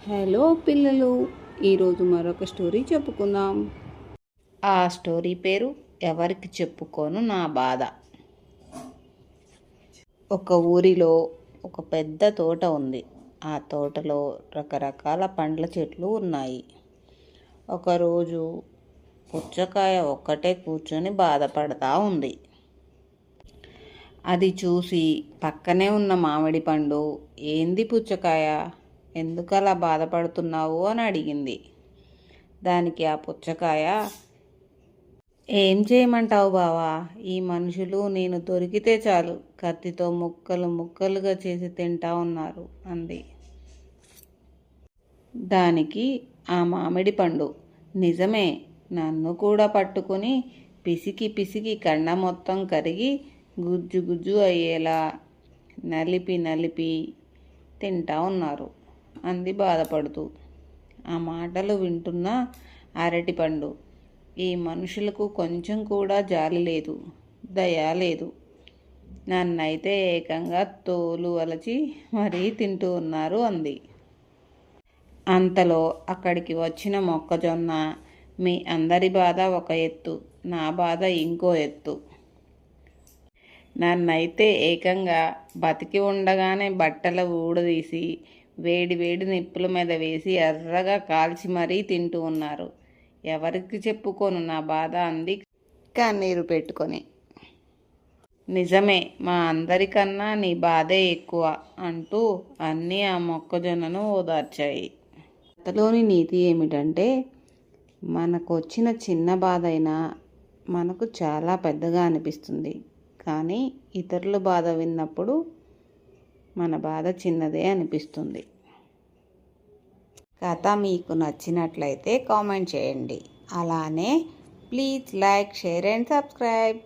Hello పిల్లలు, ఈరోజు మరొక స్టోరీ చెప్పుకుందాం. ఆ స్టోరీ పేరు ఎవరికి చెప్పుకోను నా బాధ. ఒక ఊరిలో ఒక పెద్ద తోట ఉంది. ఆ తోటలో రకరకాల పండ్ల చెట్లు ఉన్నాయి. ఒకరోజు పుచ్చకాయ ఒక్కటే కూర్చొని బాధపడతా ఉంది. అది చూసి పక్కనే ఉన్న మామిడి పండు, ఏంది పుచ్చకాయ, ఎందుకలా బాధపడుతున్నావు అని అడిగింది. దానికి ఆ పుచ్చకాయ, ఏం చేయమంటావు బావా, ఈ మనుషులు నేను దొరికితే చాలు కత్తితో ముక్కలు ముక్కలుగా చేసి తింటా ఉన్నారు అంది. దానికి ఆ మామిడి పండు, నిజమే, నన్ను కూడా పట్టుకుని పిసికి పిసికి కండ మొత్తం కరిగి గుజ్జు గుజ్జు అయ్యేలా నలిపి నలిపి తింటా ఉన్నారు అంది బాధపడుతూ. ఆ మాటలు వింటున్న అరటిపండు, ఈ మనుషులకు కొంచెం కూడా జాలి లేదు, దయ లేదు, నన్నైతే ఏకంగా తోలు వలచి మరీ తింటూ ఉన్నారు అంది. అంతలో అక్కడికి వచ్చిన మొక్కజొన్న, మీ అందరి బాధ ఒక ఎత్తు, నా బాధ ఇంకో ఎత్తు, నన్నైతే ఏకంగా బతికి ఉండగానే బట్టలు ఊడదీసి వేడి వేడి నిప్పుల మీద వేసి ఎర్రగా కాల్చి మరీ తింటూ ఉన్నారు. ఎవరికి చెప్పుకోను నా బాధ అంది కన్నీరు పెట్టుకొని. నిజమే, మా అందరికన్నా నీ బాధే ఎక్కువ అంటూ అన్నీ ఆ మొక్కజొన్నను ఓదార్చాయి. కథలోని నీతి ఏమిటంటే, మనకొచ్చిన చిన్న బాధ అయినా మనకు చాలా పెద్దగా అనిపిస్తుంది. కానీ ఇతరుల బాధ విన్నప్పుడు మన బాధ చిన్నదే అనిపిస్తుంది. కథ మీకు నచ్చినట్లయితే కామెంట్ చేయండి. అలానే please like, share and subscribe.